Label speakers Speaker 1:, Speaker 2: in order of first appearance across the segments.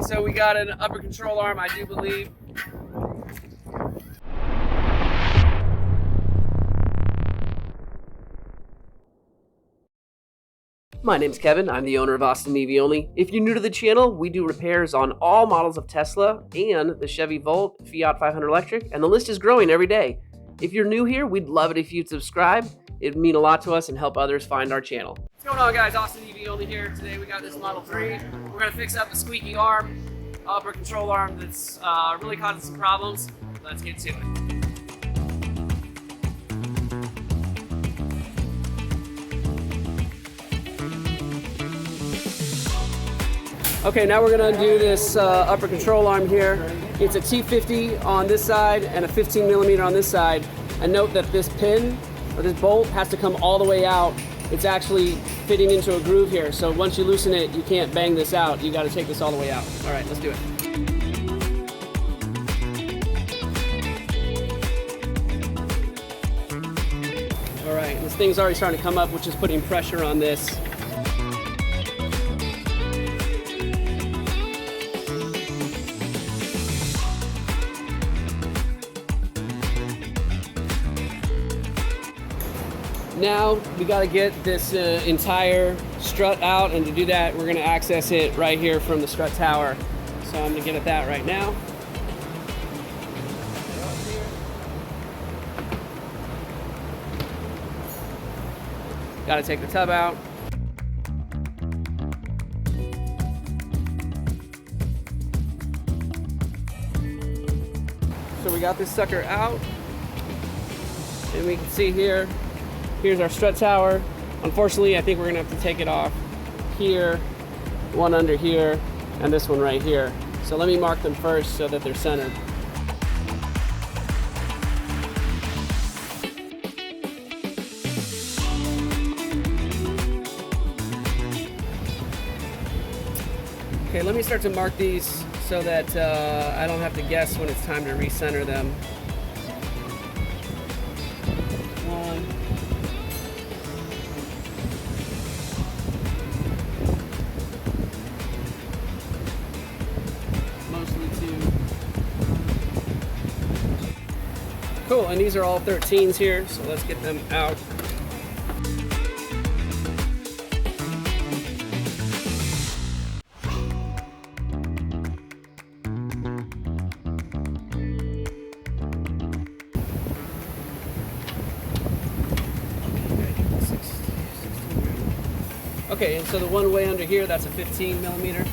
Speaker 1: So we got an upper control arm, I do believe. My name's Kevin, I'm the owner of Austin EV Only. If you're new to the channel, we do repairs on all models of Tesla and the Chevy Volt, Fiat 500 electric, and the list is growing every day. If you're new here, we'd love it if you'd subscribe. It'd mean a lot to us and help others find our channel. What's going on, guys? Austin EV Only here. Today we got this Model 3. We're gonna fix up the squeaky arm, upper control arm that's really causing some problems. Let's get to it. Okay, now we're gonna undo this upper control arm here. It's a T50 on this side and a 15 millimeter on this side. And note that this pin, or this bolt, has to come all the way out. It's actually fitting into a groove here. So once you loosen it, you can't bang this out. You gotta take this all the way out. All right, let's do it. All right, this thing's already starting to come up, which is putting pressure on this. Now we got to get this entire strut out, and to do that we're going to access it right here from the strut tower. So I'm going to get at that right now. Got to take the tub out. So we got this sucker out, and we can see here, here's our strut tower. Unfortunately, I think we're gonna have to take it off here, one under here, and this one right here. So let me mark them first so that they're centered. Okay, let me start to mark these so that I don't have to guess when it's time to recenter them. Cool, and these are all 13s here, so let's get them out. Okay, and so the one way under here, that's a 15 millimeter.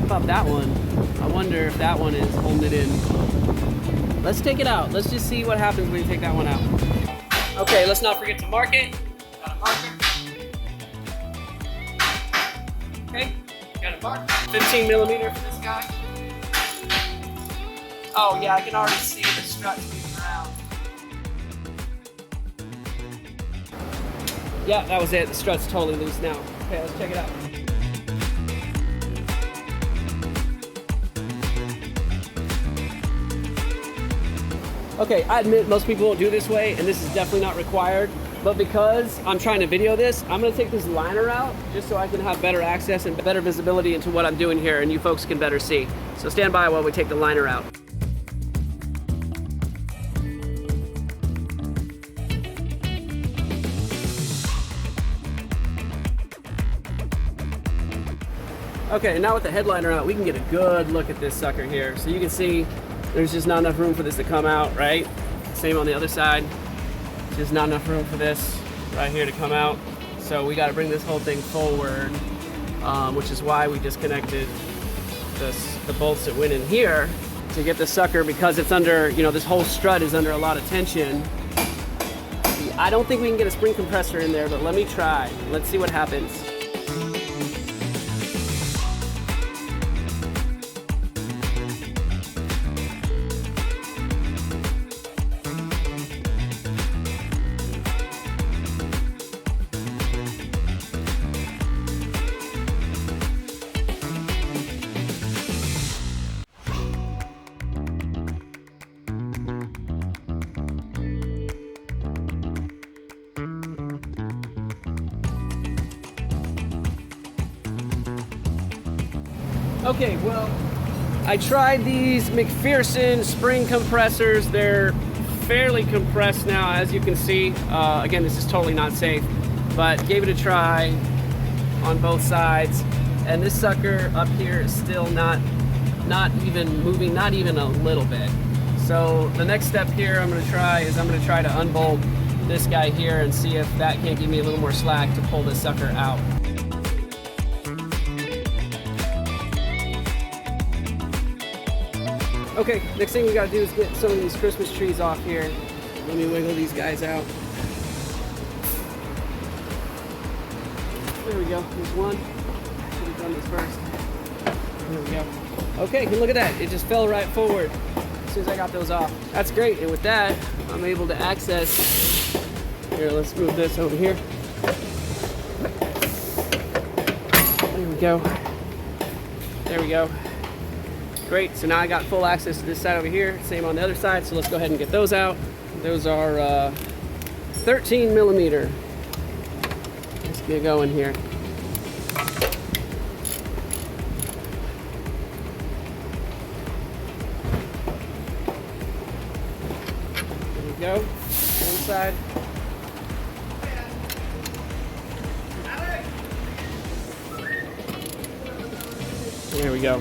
Speaker 1: About that one, I wonder if that one is holding it in. Let's take it out. Let's just see what happens when you take that one out. Okay, let's not forget to mark it. Got a marker. Okay, got a mark. 15 millimeter for this guy. Oh yeah, I can already see the struts moving around. Yeah, that was it. The strut's totally loose now. Okay, let's check it out. Okay, I admit most people won't do it this way, and this is definitely not required, but because I'm trying to video this, I'm gonna take this liner out just so I can have better access and better visibility into what I'm doing here, and you folks can better see. So stand by while we take the liner out. Okay, now with the headliner out, we can get a good look at this sucker here. So you can see there's just not enough room for this to come out, right? Same on the other side. Just not enough room for this right here to come out. So we got to bring this whole thing forward, which is why we disconnected the bolts that went in here to get the sucker, because it's under, you know, this whole strut is under a lot of tension. I don't think we can get a spring compressor in there, but let me try. Let's see what happens. Okay, well, I tried these McPherson spring compressors. They're fairly compressed now, as you can see. Again, this is totally not safe, but gave it a try on both sides. And this sucker up here is still not even moving, not even a little bit. So the next step here I'm gonna try to unbolt this guy here and see if that can't give me a little more slack to pull this sucker out. Okay, next thing we gotta do is get some of these Christmas trees off here. Let me wiggle these guys out. There we go, there's one. Should have done this first. There we go. Okay, look at that, it just fell right forward as soon as I got those off. That's great, and with that, I'm able to access, here, let's move this over here. There we go. There we go. Great, so now I got full access to this side over here, same on the other side, so let's go ahead and get those out. Those are 13 millimeter. Let's get going here. There we go, one side. There we go.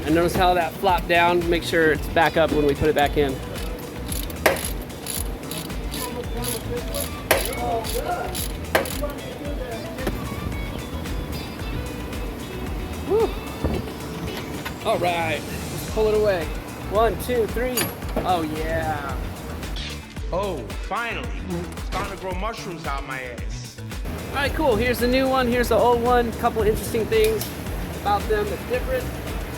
Speaker 1: And notice how that flopped down. Make sure it's back up when we put it back in. Whew. All right, let's pull it away. 1, 2, 3. Oh yeah.
Speaker 2: Oh, finally. It's starting to grow mushrooms out my ass.
Speaker 1: All right, cool. Here's the new one. Here's the old one. Couple interesting things about them that's different.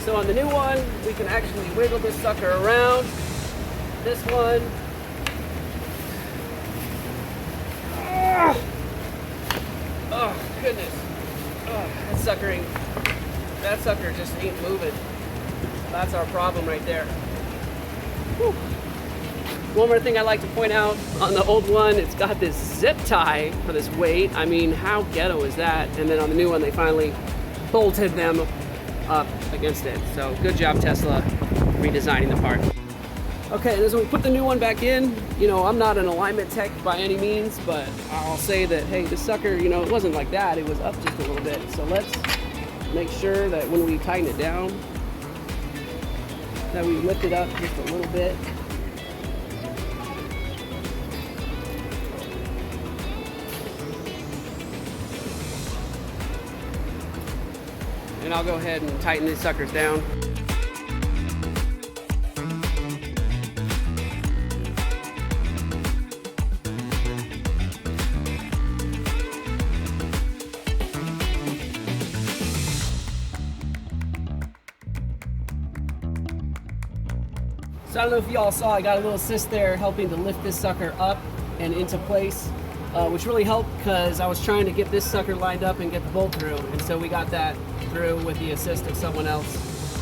Speaker 1: So on the new one, we can actually wiggle this sucker around. This one, oh goodness, that sucker just ain't moving. That's our problem right there. Whew. One more thing I'd like to point out, on the old one, it's got this zip tie for this weight. I mean, how ghetto is that? And then on the new one, they finally bolted them up against it. So good job, Tesla, redesigning the part. Okay, and as we put the new one back in, you know, I'm not an alignment tech by any means, but I'll say that, hey, this sucker, you know, it wasn't like that. It was up just a little bit. So let's make sure that when we tighten it down, that we lift it up just a little bit. And I'll go ahead and tighten these suckers down. So I don't know if y'all saw, I got a little assist there helping to lift this sucker up and into place, which really helped because I was trying to get this sucker lined up and get the bolt through. And so we got that through with the assist of someone else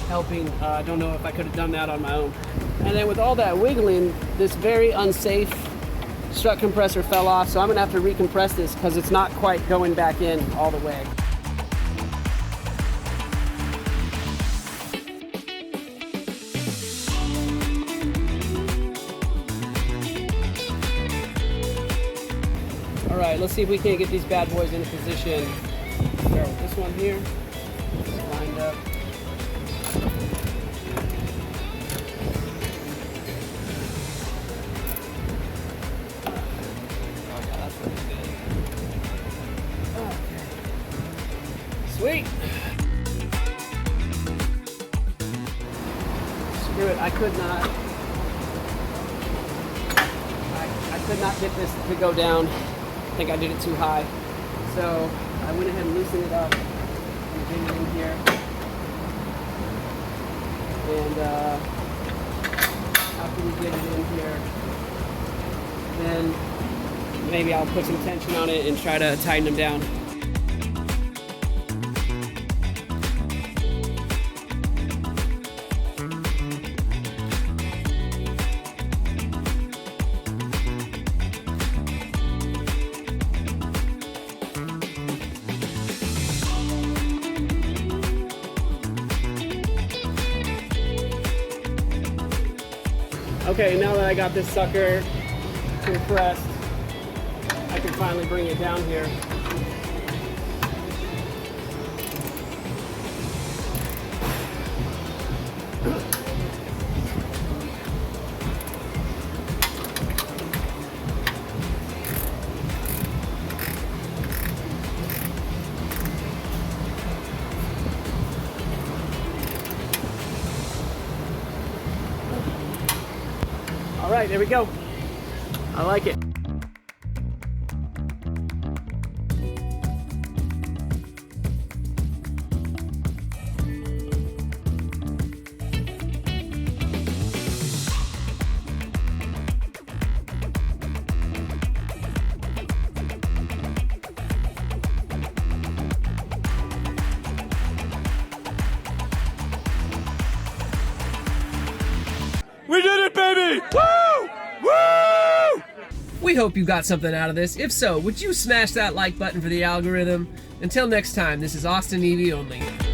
Speaker 1: helping. I don't know if I could have done that on my own. And then with all that wiggling, this very unsafe strut compressor fell off, so I'm gonna have to recompress this because it's not quite going back in all the way. All right, let's see if we can't get these bad boys into position. Start with this one here. Lined up. Oh yeah, that's pretty good. Okay. Sweet. Screw it, I could not get this to go down. I think I did it too high. So I went ahead and loosened it up and get it in here. And after we get it in here, then maybe I'll put some tension on it and try to tighten them down. Okay, now that I got this sucker compressed, I can finally bring it down here. All right, there we go. I like it.
Speaker 3: We did it, baby! Woo! Woo!
Speaker 1: We hope you got something out of this. If so, would you smash that like button for the algorithm? Until next time, this is Austin EV Only.